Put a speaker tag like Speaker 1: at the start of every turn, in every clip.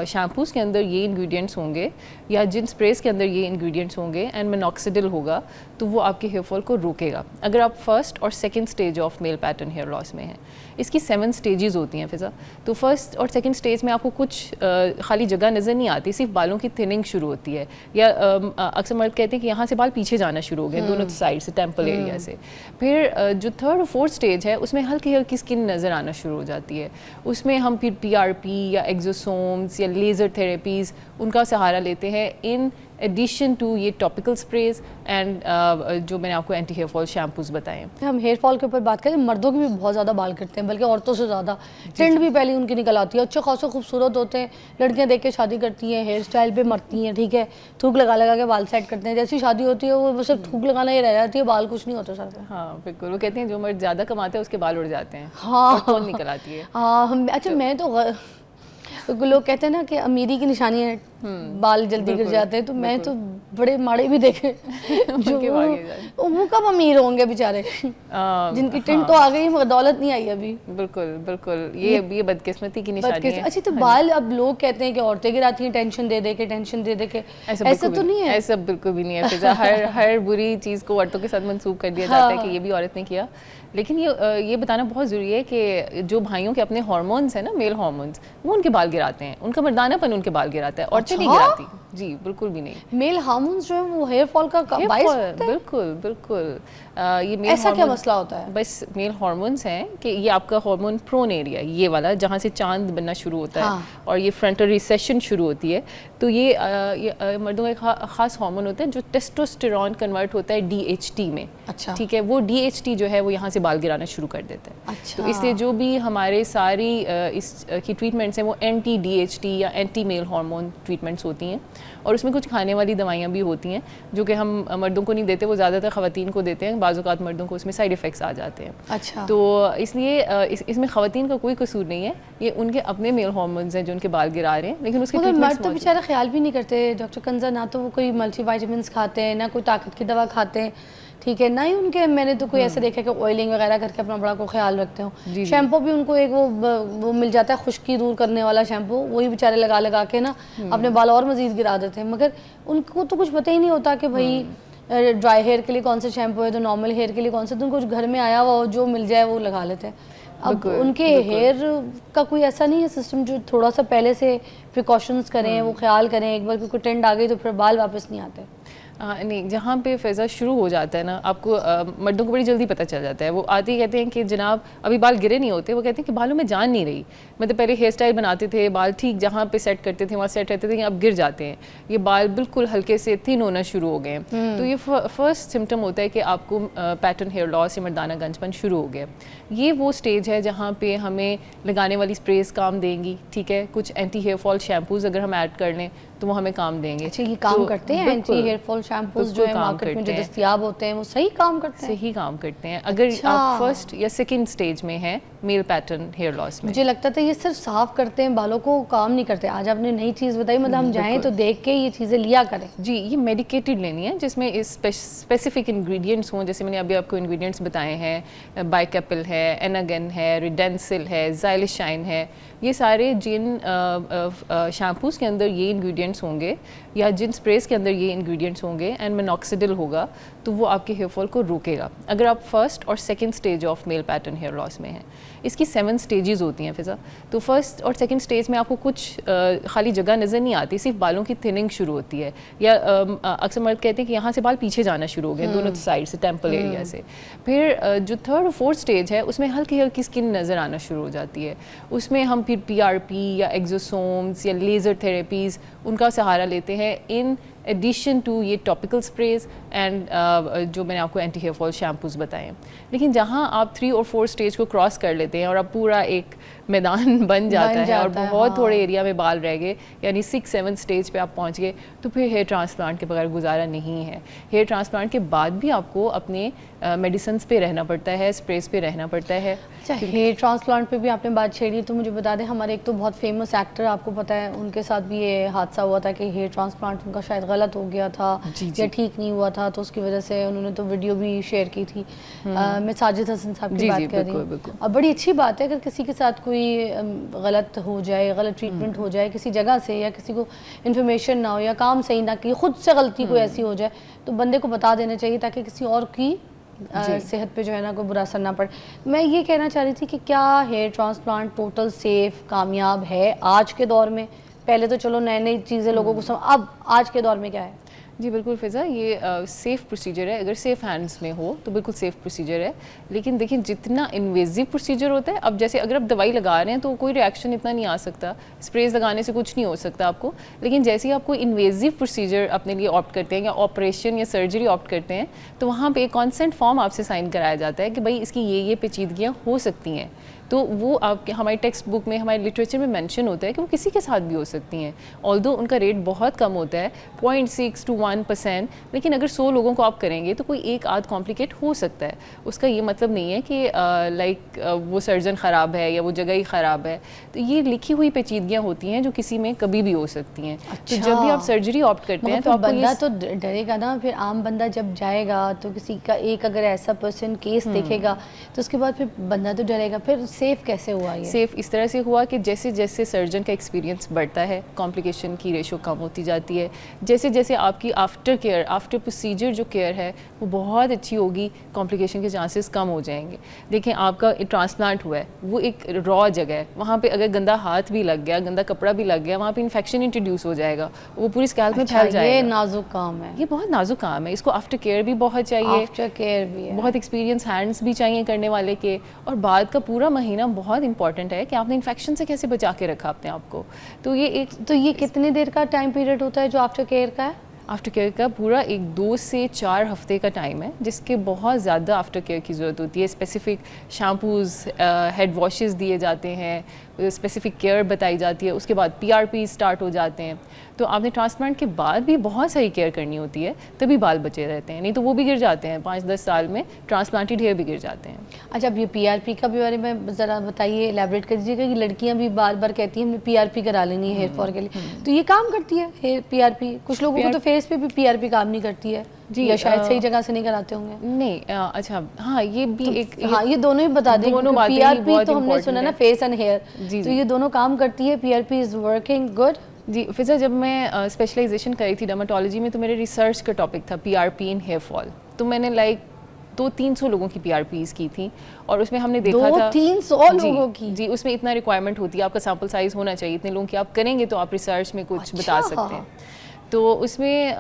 Speaker 1: Shampoos के अंदर ये इंग्रेडिएंट्स होंगे या जिन स्प्रेस के अंदर ये इंग्रेडिएंट्स होंगे एंड मिनॉक्सिडिल होगा तो वो आपके हेयर फॉल को रोकेगा अगर आप फर्स्ट और second stage of male pattern hair loss में हैं। इसकी 7 स्टेजेस होती हैं फिज़ा। तो फर्स्ट और सेकंड स्टेज में आपको कुछ खाली जगह नज़र नहीं आती, सिर्फ बालों की थिनिंग शुरू होती है या अक्सर मर्द कहते हैं कि यहाँ से बाल पीछे जाना शुरू हो गए दोनों साइड से, टेम्पल एरिया से। फिर जो थर्ड और फोर्थ स्टेज है उसमें हल्की हल्की स्किन नज़र आना शुरू हो जाती है। उसमें हम फिर PRP या एक्सोसोम्स या लेज़र थेरेपीज़ उनका सहारा लेते हैं इन एडिशन टू ये टॉपिकल स्प्रेज एंड जो मैंने आपको एंटी हेयर फॉल शैम्पूज़ बताए हैं।
Speaker 2: हम हेयर फॉल के ऊपर बात करें, मर्दों की भी बहुत ज़्यादा बाल कटते हैं, बल्कि औरतों से ज़्यादा। ट्रेंड भी पहले उनकी निकल आती है, अच्छे खासे खूबसूरत होते हैं, लड़कियां देख के शादी करती हैं, हेयर स्टाइल पे मरती हैं, ठीक है, थूक लगा लगा के बाल सेट करते हैं। जैसी शादी होती है वो सिर्फ थूक लगाना ही रह जाती है, बाल कुछ नहीं होता सर पे।
Speaker 1: हाँ बिल्कुल, वो कहते हैं जो मर्द ज़्यादा कमाते हैं उसके बाल उड़ जाते हैं,
Speaker 2: हाँ
Speaker 1: कौन निकल आती है।
Speaker 2: हाँ अच्छा, मैं तो लोग कहते हैं ना कि अमीरी की निशानी है बाल जल्दी गिर जाते हैं, तो मैं तो बड़े माड़े भी देखे जो वो कब अमीर होंगे बेचारे जिनकी टिंट तो आ गई मगर दौलत नहीं आई अभी।
Speaker 1: बिल्कुल बिल्कुल, ये बदकिस्मती की निशानी है।
Speaker 2: अच्छा, तो बाल अब लोग कहते हैं कि औरतें गिराती हैं टेंशन दे दे के, ऐसा तो नहीं है?
Speaker 1: ऐसा बिल्कुल भी नहीं है फिजा। हर बुरी चीज़ को औरतों के साथ मंसूब कर दिया जाता है कि ये भी औरत ने किया। लेकिन ये बताना बहुत ज़रूरी है कि जो भाइयों के अपने हार्मोन्स हैं ना, मेल हार्मोन्स, वो उनके बाल गिराते हैं, उनका मर्दानापन उनके बाल गिराता है, औरतें नहीं गिराती। जी बिल्कुल भी नहीं।
Speaker 2: मेल हार्मोन्स जो है वो हेयर फॉल का बाइस होता है?
Speaker 1: बिल्कुल बिल्कुल। ये मेल
Speaker 2: ऐसा क्या मसला होता है?
Speaker 1: बस मेल हार्मोन्स हैं कि ये आपका हार्मोन प्रोन एरिया, ये वाला जहाँ से चांद बनना शुरू होता है और ये फ्रंटल रिसेशन शुरू होती है, तो ये मर्दों का एक खास हार्मोन होता है जो टेस्टोस्टेरॉन कन्वर्ट होता है DHT में।
Speaker 2: अच्छा।
Speaker 1: ठीक है, वो DHT जो है वो यहाँ से बाल गिराना शुरू कर देता है।
Speaker 2: अच्छा।
Speaker 1: तो इसलिए जो भी हमारे सारी इसकी ट्रीटमेंट्स हैं वो एंटी DHT या एंटी मेल हार्मोन ट्रीटमेंट्स होती हैं और उसमें कुछ खाने वाली दवाइयाँ भी होती हैं जो कि हम मर्दों को नहीं देते, वो ज़्यादातर ख़वातीन को देते हैं। बाज़ औक़ात मर्दों को उसमें साइड इफ़ेक्ट्स आ जाते हैं।
Speaker 2: अच्छा।
Speaker 1: तो इसलिए इसमें ख़वातीन का कोई कसूर नहीं है, ये उनके अपने मेल हार्मोन्स हैं जो उनके बाल गिरा रहे हैं, लेकिन उसके
Speaker 2: मर्द तो बेचारा ख्याल भी नहीं करते डॉक्टर कंजा, ना तो वो कोई मल्टीविटामिन्स खाते हैं, ना कोई ताकत की दवा खाते हैं, ठीक है, ना ही उनके मैंने तो कोई ऐसे देखा कि ऑयलिंग वगैरह करके अपना बड़ा को ख्याल रखते हो। शैम्पू भी उनको एक वो मिल जाता है खुश्की दूर करने वाला शैम्पू, वही बेचारे लगा लगा के ना अपने बाल और मज़ीद गिरा देते हैं, मगर उनको तो कुछ पता ही नहीं होता कि भाई ड्राई हेयर के लिए कौन सा शैम्पू है तो नॉर्मल हेयर के लिए कौन सा। तो उनको घर में आया हुआ जो मिल जाए वो लगा लेते हैं। अब उनके हेयर का कोई ऐसा नहीं है सिस्टम जो थोड़ा सा पहले से प्रिकॉशंस करें, वो ख्याल करें, एक बार कोई ट्रेंड आ गई तो फिर बाल वापस नहीं आते।
Speaker 1: नहीं, जहाँ पे फैज़ा शुरू हो जाता है ना, आपको मर्दों को बड़ी जल्दी पता चल जाता है। वो आते ही कहते हैं कि जनाब अभी बाल गिरे नहीं होते, वो कहते हैं कि बालों में जान नहीं रही, मतलब पहले हेयर स्टाइल बनाते थे, बाल ठीक जहाँ पे सेट करते थे वहाँ सेट रहते थे, अब गिर जाते हैं, ये बाल बिल्कुल हल्के से थिन होना शुरू हो गए हैं। तो ये फर्स्ट सिम्टम होता है कि आपको पैटर्न हेयर लॉस या मर्दाना गंजपन शुरू हो गया। ये वो स्टेज है जहाँ पे हमें लगाने वाली स्प्रेस काम देंगी, ठीक है, कुछ एंटी हेयर फॉल शैम्पूज़ अगर हम ऐड कर लें तो वो हमें काम देंगे।
Speaker 2: अच्छा, ये काम करते हैं एंटी हेयर फॉल शैम्पूज़ जो है मार्केट में जो दस्तयाब होते हैं, वो सही काम करते हैं?
Speaker 1: सही काम करते हैं अगर आप फर्स्ट या सेकंड स्टेज में हैं मेल पैटर्न हेयर लॉस में।
Speaker 2: मुझे लगता था ये सिर्फ साफ करते हैं बालों को, काम नहीं करते। आज आपने नई चीज़ बताई, मतलब हम जाएं तो देख के ये चीज़ें लिया करें।
Speaker 1: जी, ये मेडिकेटेड लेनी है जिसमें इस स्पेसिफिक इंग्रेडिएंट्स हों, जैसे मैंने अभी आपको इंग्रेडिएंट्स बताए हैं, बाइकेपिल है, एनागन है, रिडेंसिल है, ज़ाइलिशाइन है, ये सारे जिन शैम्पूज़ के अंदर ये इंग्रेडिएंट्स होंगे या जिन स्प्रेस के अंदर ये इंग्रेडिएंट्स होंगे एंड मिनॉक्सिडिल होगा तो वो आपके हेयर फॉल को रोकेगा अगर आप फर्स्ट और second stage of male pattern hair loss में हैं। इसकी 7 स्टेजेस होती हैं फिज़ा। तो फर्स्ट और सेकंड स्टेज में आपको कुछ खाली जगह नज़र नहीं आती, सिर्फ बालों की थिनिंग शुरू होती है या अक्सर मर्द कहते हैं कि यहाँ से बाल पीछे जाना शुरू हो गए दोनों साइड से, टेम्पल एरिया से। फिर जो थर्ड और फोर्थ स्टेज है उसमें हल्की हल्की स्किन नज़र आना शुरू हो जाती है। उसमें हम फिर PRP या एक्सोसोम्स या लेज़र थेरेपीज़ उनका सहारा लेते हैं इन एडिशन टू ये टॉपिकल स्प्रेज एंड जो मैंने आपको एंटी हेयर फॉल शैम्पूज़ बताए हैं। लेकिन जहाँ आप 3 और 4 स्टेज को क्रॉस कर लेते हैं और अब पूरा एक मैदान बन जाता है और बहुत थोड़े एरिया में बाल रह गए, यानी 6-7 स्टेज पे आप पहुँच गए, तो फिर हेयर ट्रांसप्लांट के बगैर गुजारा नहीं है। हेयर ट्रांसप्लांट के बाद भी आपको अपने मेडिसिन पे रहना पड़ता है, स्प्रेस पे रहना पड़ता है।
Speaker 2: अच्छा, हेयर ट्रांसप्लांट पे भी आपने बात छेड़ी, तो मुझे बता दें, हमारे एक तो बहुत फेमस एक्टर आपको पता है, उनके साथ भी ये हादसा हुआ था कि हेयर ट्रांसप्लांट उनका शायद गलत हो गया था تھا یا ٹھیک نہیں ہوا تھا, تو اس کی وجہ سے انہوں نے تو ویڈیو بھی شیئر کی تھی. میں ساجد حسن صاحب کی بات کر رہی ہوں. اب بڑی اچھی بات ہے اگر کسی کے ساتھ کوئی غلط ہو جائے, غلط ٹریٹمنٹ ہو جائے کسی جگہ سے, یا کسی کو انفارمیشن نہ ہو یا کام صحیح نہ کی, خود سے غلطی کوئی ایسی ہو جائے تو بندے کو بتا دینا چاہیے تاکہ کسی اور کی صحت پہ جو ہے نا کوئی برا اثر نہ پڑے. میں یہ کہنا چاہ رہی تھی کہ کیا ہیئر ٹرانسپلانٹ ٹوٹل سیف کامیاب ہے آج کے دور میں؟ پہلے تو چلو نئی نئی چیزیں لوگوں کو اب آج کے دور میں کیا ہے؟
Speaker 1: جی بالکل فضا, یہ سیف پروسیجر ہے. اگر سیف ہینڈس میں ہو تو بالکل سیف پروسیجر ہے. لیکن دیکھیں جتنا انویزیو پروسیجر ہوتا ہے, اب جیسے اگر آپ دوائی لگا رہے ہیں تو کوئی ریئیکشن اتنا نہیں آ سکتا, اسپریز لگانے سے کچھ نہیں ہو سکتا آپ کو. لیکن جیسے ہی آپ کو انویزیو پروسیجر اپنے لیے آپٹ کرتے ہیں یا آپریشن یا سرجری آپٹ کرتے ہیں تو وہاں پہ ایک کانسنٹ فارم آپ سے سائن کرایا جاتا ہے کہ بھائی اس کی یہ پیچیدگیاں ہو سکتی ہیں. تو وہ آپ کے ہماری ٹیکسٹ بک میں, ہمارے لٹریچر میں مینشن ہوتا ہے کہ وہ کسی کے ساتھ بھی ہو سکتی ہیں. آلدو ان کا ریٹ بہت کم ہوتا ہے 0.6 to 1%, لیکن اگر 100 لوگوں کو آپ کریں گے تو کوئی ایک آدھ کمپلیکیٹ ہو سکتا ہے. اس کا یہ مطلب نہیں ہے کہ لائک وہ سرجن خراب ہے یا وہ جگہ ہی خراب ہے. تو یہ لکھی ہوئی پیچیدگیاں ہوتی ہیں جو کسی میں کبھی بھی ہو سکتی ہیں. تو جب بھی آپ سرجری آپٹ کرتے ہیں تو آپ
Speaker 2: بندہ تو ڈرے گا نا, پھر عام بندہ جب جائے گا تو کسی کا ایک اگر ایسا پرسن کیس دیکھے گا تو اس کے بعد پھر بندہ تو ڈرے گا. پھر سیف کیسے ہوا یہ؟
Speaker 1: سیف اس طرح سے ہوا کہ جیسے جیسے سرجن کا ایکسپیرینس بڑھتا ہے کمپلیکیشن کی ریشو کم ہوتی جاتی ہے. جیسے جیسے آپ کی آفٹر کیئر, آفٹر پروسیجر جو کیئر ہے وہ بہت اچھی ہوگی, کمپلیکیشن کے چانسز کم ہو جائیں گے. دیکھیں آپ کا ٹرانسپلانٹ ہوا ہے, وہ ایک را جگہ ہے, وہاں پہ اگر گندا ہاتھ بھی لگ گیا, گندا کپڑا بھی لگ گیا, وہاں پہ انفیکشن انٹروڈیوس ہو جائے گا, وہ پوری اسکیلپ میں پھیل جائے گا.
Speaker 2: یہ نازک کام ہے,
Speaker 1: یہ بہت نازک کام ہے. اس کو آفٹر کیئر بھی بہت چاہیے,
Speaker 2: آفٹر کیئر بھی
Speaker 1: بہت ایکسپیرینس ہینڈس بھی چاہیے کرنے والے کے, اور بعد کا پورا مہینہ بہت امپورٹنٹ ہے کہ آپ نے انفیکشن سے کیسے بچا کے رکھا اپنے آپ کو. تو یہ
Speaker 2: کتنے دیر کا ٹائم پیریڈ ہوتا ہے جو آفٹر کیئر کا ہے؟
Speaker 1: آفٹر کیئر کا پورا ایک 2 سے 4 ہفتے کا ٹائم ہے, جس کے بہت زیادہ آفٹر کیئر کی ضرورت ہوتی ہے. اسپیسیفک شیمپوز, ہیڈ واشز دیے جاتے ہیں, اسپیسیفک کیئر بتائی جاتی ہے. اس کے بعد PRP اسٹارٹ ہو جاتے ہیں. تو آپ نے ٹرانسپلانٹ کے بعد بھی بہت ساری کیئر کرنی ہوتی ہے, تبھی بال بچے رہتے ہیں, نہیں تو وہ بھی گر جاتے ہیں. 5-10 سال میں ٹرانسپلانٹڈ ہیئر بھی گر جاتے ہیں.
Speaker 2: اچھا, اب یہ PRP کا بھی بارے میں ذرا بتائیے, الیبریٹ کر دیجیے گا کہ لڑکیاں بھی بار بار کہتی ہیں ہم نے PRP کرا لینی ہے ہیئر فال کے لیے, تو یہ کام کرتی ہے PRP؟ کچھ لوگوں کو تو فیس پہ بھی PRP کام نہیں کرتی ہے, یا شاید صحیح جگہ سے نہیں کراتے ہوں گے.
Speaker 1: نہیں اچھا, ہاں یہ بھی ایک,
Speaker 2: ہاں یہ دونوں ہی بتا دیں. PRP تو ہم نے سنا نا فیس اینڈ ہیئر, تو یہ دونوں کام کرتی ہے. PRP is working good.
Speaker 1: جی فضا, جب میں اسپیشلائزیشن کری تھی ڈرماٹولوجی میں تو میرے ریسرچ کا ٹاپک تھا PRP ان ہیئر فال. تو میں نے لائک 200-300 لوگوں کی PRPs کی تھی, اور اس میں ہم نے دیکھا تھا
Speaker 2: 200-300 لوگوں کی.
Speaker 1: جی اس میں اتنا ریکوائرمنٹ ہوتی ہے, آپ کا سیمپل سائز ہونا چاہیے, اتنے لوگوں کی آپ کریں گے تو آپ ریسرچ میں کچھ بتا سکتے ہیں. تو اس میں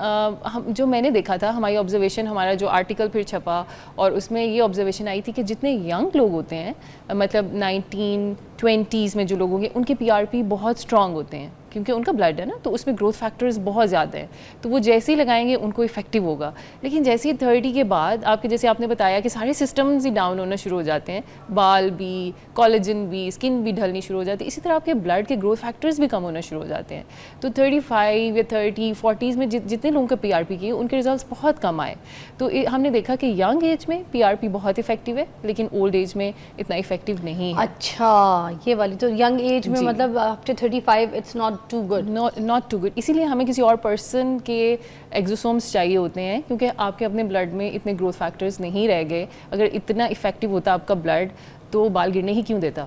Speaker 1: جو میں نے دیکھا تھا, ہماری آبزرویشن, ہمارا جو آرٹیکل پھر چھپا, اور اس میں یہ آبزرویشن آئی تھی کہ جتنے ینگ لوگ ہوتے ہیں, مطلب 19-20s میں جو لوگ ہوں گے, ان کے PRP بہت اسٹرانگ ہوتے ہیں, کیونکہ ان کا بلڈ ہے نا, تو اس میں گروتھ فیکٹرز بہت زیادہ ہیں. تو وہ جیسے ہی لگائیں گے ان کو افیکٹو ہوگا. لیکن جیسے ہی 30 کے بعد آپ کے, جیسے آپ نے بتایا کہ سارے سسٹمز ہی ڈاؤن ہونا شروع ہو جاتے ہیں, بال بھی, کولیجن بھی, اسکن بھی ڈھلنی شروع ہو جاتی ہے, اسی طرح آپ کے بلڈ کے گروتھ فیکٹرز بھی کم ہونا شروع ہو جاتے ہیں. تو 35 یا 30-40s میں جتنے لوگوں کا PRP کیے ان کے ریزلٹس بہت کم آئے. تو ہم نے دیکھا کہ ینگ ایج میں PRP بہت افیکٹو ہے, لیکن اولڈ ایج میں اتنا افیکٹو نہیں ہے.
Speaker 2: اچھا, یہ والی تو ینگ ایج میں مطلب after 35 it's not too good.
Speaker 1: Not too good. اسی لیے ہمیں کسی اور پرسن کے ایگزوسومس چاہیے ہوتے ہیں, کیونکہ آپ کے اپنے بلڈ میں اتنے گروتھ فیکٹرز نہیں رہ گئے. اگر اتنا افیکٹو ہوتا آپ کا بلڈ تو بال گرنے ہی کیوں دیتا.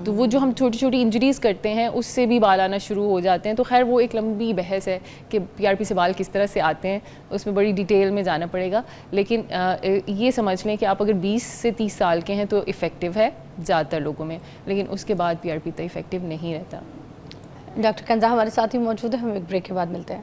Speaker 1: تو وہ جو ہم چھوٹی چھوٹی انجریز کرتے ہیں اس سے بھی بال آنا شروع ہو جاتے ہیں. تو خیر وہ ایک لمبی بحث ہے کہ PRP سے بال کس طرح سے آتے ہیں, اس میں بڑی ڈیٹیل میں جانا پڑے گا. لیکن یہ سمجھ لیں کہ آپ اگر 20 سے 30 سال کے ہیں تو افیکٹو ہے زیادہ تر لوگوں میں, لیکن اس کے بعد PRP اتنا افیکٹو نہیں رہتا.
Speaker 2: ڈاکٹر کنزا ہمارے ساتھ ہی موجود ہے, ہم ایک بریک کے بعد ملتے ہیں.